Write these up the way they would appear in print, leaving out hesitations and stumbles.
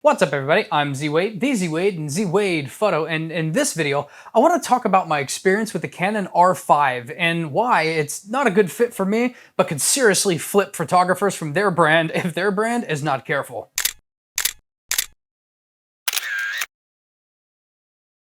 What's up everybody, I'm Z-Wade, the Z-Wade and Z-Wade Photo, and in this video I want to talk about my experience with the Canon R5 and why it's not a good fit for me, but could seriously flip photographers from their brand if their brand is not careful.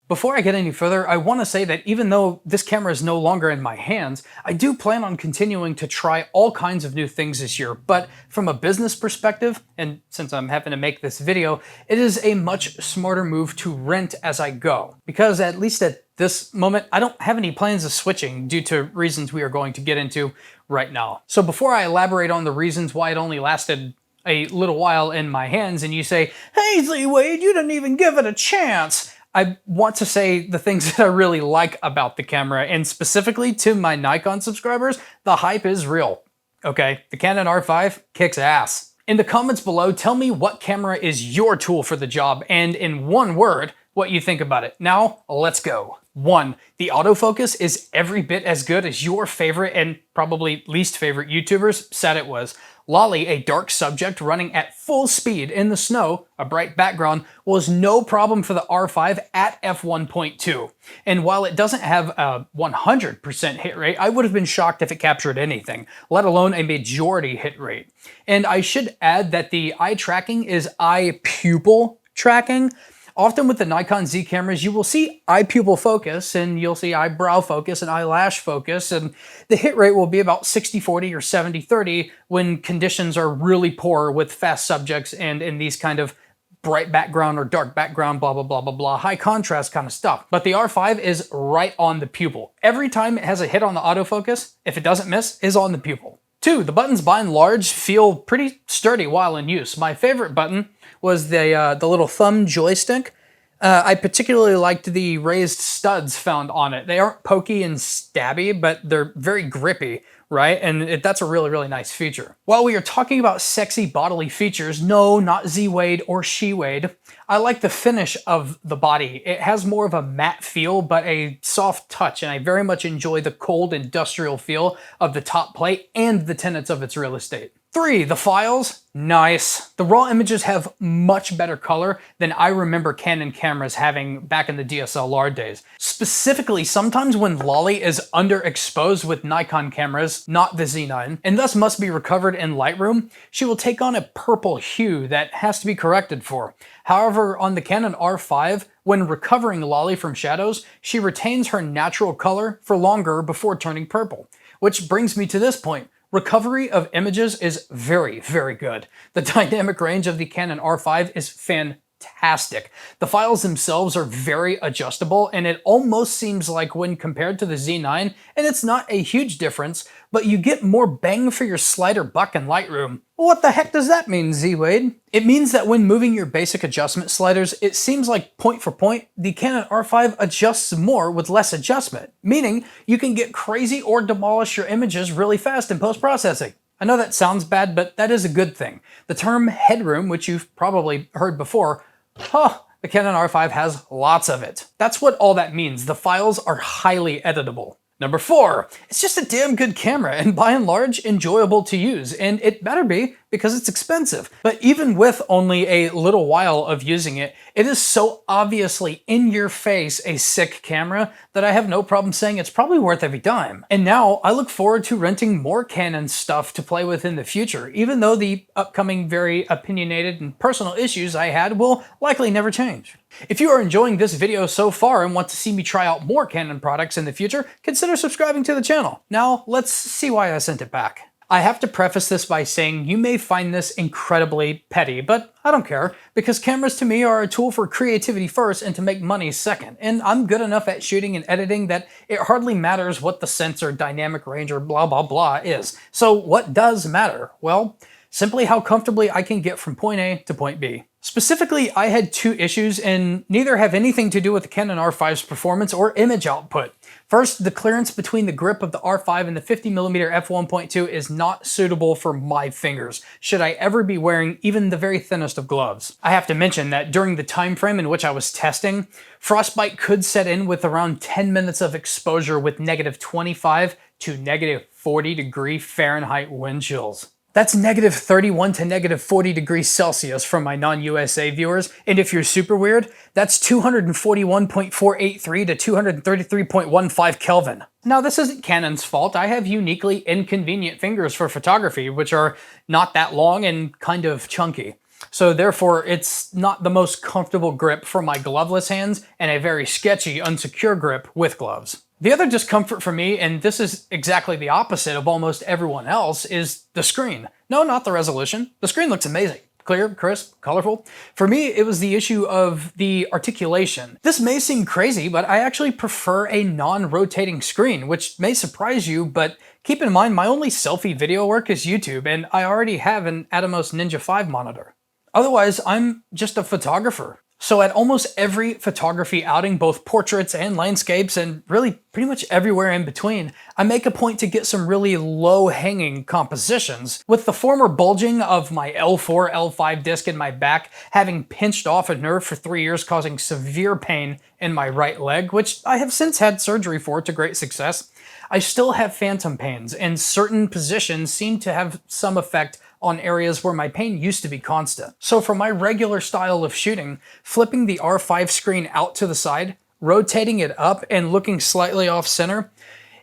Before I get any further, I want to say that even though this camera is no longer in my hands, I do plan on continuing to try all kinds of new things this year. But from a business perspective, and since I'm having to make this video, it is a much smarter move to rent as I go. Because at least at this moment, I don't have any plans of switching due to reasons we are going to get into right now. So before I elaborate on the reasons why it only lasted a little while in my hands and you say, "Hey Z-Wade, you didn't even give it a chance," I want to say the things that I really like about the camera, and specifically to my Nikon subscribers, the hype is real. Okay, the Canon R5 kicks ass. In the comments below, tell me what camera is your tool for the job, and in one word, what you think about it. Now, let's go. 1. The autofocus is every bit as good as your favorite and probably least favorite YouTubers said it was. Lolly, a dark subject running at full speed in the snow, a bright background, was no problem for the R5 at f1.2. And while it doesn't have a 100% hit rate, I would have been shocked if it captured anything, let alone a majority hit rate. And I should add that the eye tracking is eye pupil tracking. Often with the Nikon Z cameras, you will see eye pupil focus, and you'll see eyebrow focus and eyelash focus, and the hit rate will be about 60-40 or 70-30 when conditions are really poor with fast subjects and in these kind of bright background or dark background, blah, blah, blah, blah, blah, high contrast kind of stuff. But the R5 is right on the pupil. Every time it has a hit on the autofocus, if it doesn't miss, is on the pupil. 2, the buttons by and large feel pretty sturdy while in use. My favorite button was the little thumb joystick. I particularly liked the raised studs found on it. They aren't pokey and stabby, but they're very grippy, right? And that's a really, really nice feature. While we are talking about sexy bodily features, no, not Z-Wade or She-Wade, I like the finish of the body. It has more of a matte feel, but a soft touch, and I very much enjoy the cold industrial feel of the top plate and the tenets of its real estate. 3, the files, nice. The raw images have much better color than I remember Canon cameras having back in the DSLR days. Specifically, sometimes when Lolly is underexposed with Nikon cameras, not the Z9, and thus must be recovered in Lightroom, she will take on a purple hue that has to be corrected for. However, on the Canon R5, when recovering Lolly from shadows, she retains her natural color for longer before turning purple. Which brings me to this point. Recovery of images is very, very good. The dynamic range of the Canon R5 is fantastic. The files themselves are very adjustable, and it almost seems like when compared to the Z9, and it's not a huge difference, but you get more bang for your slider buck in Lightroom. What the heck does that mean, Z-Wade? It means that when moving your basic adjustment sliders, it seems like point for point, the Canon R5 adjusts more with less adjustment, meaning you can get crazy or demolish your images really fast in post-processing. I know that sounds bad, but that is a good thing. The term headroom, which you've probably heard before, the Canon R5 has lots of it. That's what all that means. The files are highly editable. Number 4, it's just a damn good camera and by and large enjoyable to use, and it better be because it's expensive. But even with only a little while of using it, it is so obviously in your face a sick camera that I have no problem saying it's probably worth every dime. And now I look forward to renting more Canon stuff to play with in the future, even though the upcoming very opinionated and personal issues I had will likely never change. If you are enjoying this video so far and want to see me try out more Canon products in the future, consider subscribing to the channel. Now, let's see why I sent it back. I have to preface this by saying you may find this incredibly petty, but I don't care, because cameras to me are a tool for creativity first and to make money second, and I'm good enough at shooting and editing that it hardly matters what the sensor, dynamic range, or blah blah blah is. So what does matter? Well, simply how comfortably I can get from point A to point B. Specifically, I had 2 issues, and neither have anything to do with the Canon R5's performance or image output. First, the clearance between the grip of the R5 and the 50mm f1.2 is not suitable for my fingers, should I ever be wearing even the very thinnest of gloves. I have to mention that during the time frame in which I was testing, frostbite could set in with around 10 minutes of exposure with -25 to -40 degree Fahrenheit wind chills. That's negative 31 to negative 40 degrees Celsius from my non-USA viewers, and if you're super weird, that's 241.483 to 233.15 Kelvin. Now this isn't Canon's fault, I have uniquely inconvenient fingers for photography, which are not that long and kind of chunky. So therefore, it's not the most comfortable grip for my gloveless hands and a very sketchy, unsecure grip with gloves. The other discomfort for me, and this is exactly the opposite of almost everyone else, is the screen. No, not the resolution. The screen looks amazing. Clear, crisp, colorful. For me, it was the issue of the articulation. This may seem crazy, but I actually prefer a non-rotating screen, which may surprise you, but keep in mind my only selfie video work is YouTube, and I already have an Atomos Ninja 5 monitor. Otherwise, I'm just a photographer. So at almost every photography outing, both portraits and landscapes, and really pretty much everywhere in between, I make a point to get some really low-hanging compositions, with the former bulging of my L4, L5 disc in my back having pinched off a nerve for 3 years, causing severe pain in my right leg, which I have since had surgery for to great success. I still have phantom pains, and certain positions seem to have some effect on areas where my pain used to be constant. So for my regular style of shooting, flipping the R5 screen out to the side, rotating it up, and looking slightly off center,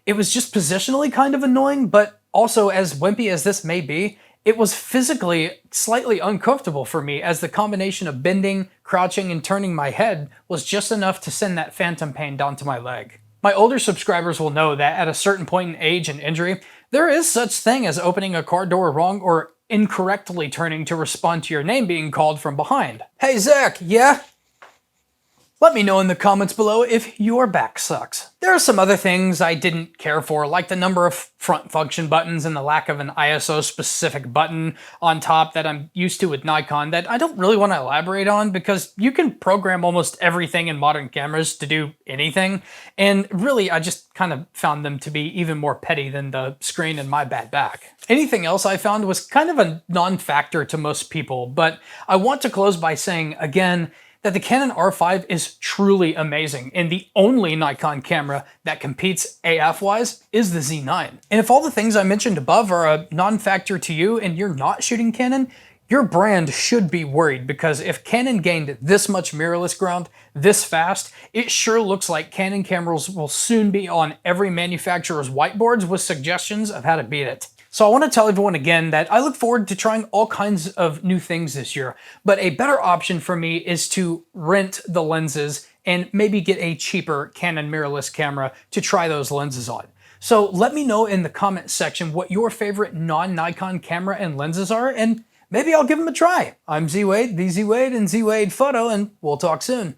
it was just positionally kind of annoying, but also, as wimpy as this may be, it was physically slightly uncomfortable for me, as the combination of bending, crouching, and turning my head was just enough to send that phantom pain down to my leg. My older subscribers will know that at a certain point in age and injury, there is such thing as opening a car door wrong or incorrectly turning to respond to your name being called from behind. Hey Zach, yeah? Let me know in the comments below if your back sucks. There are some other things I didn't care for, like the number of front function buttons and the lack of an ISO-specific button on top that I'm used to with Nikon that I don't really want to elaborate on, because you can program almost everything in modern cameras to do anything, and really I just kind of found them to be even more petty than the screen and my bad back. Anything else I found was kind of a non-factor to most people, but I want to close by saying again, that the Canon R5 is truly amazing, and the only Nikon camera that competes AF-wise is the Z9. And if all the things I mentioned above are a non-factor to you and you're not shooting Canon, your brand should be worried, because if Canon gained this much mirrorless ground this fast, it sure looks like Canon cameras will soon be on every manufacturer's whiteboards with suggestions of how to beat it. So I want to tell everyone again that I look forward to trying all kinds of new things this year, but a better option for me is to rent the lenses and maybe get a cheaper Canon mirrorless camera to try those lenses on. So let me know in the comment section what your favorite non-Nikon camera and lenses are, and maybe I'll give them a try. I'm Z Wade, the Z Wade, and Z Wade Photo, and we'll talk soon.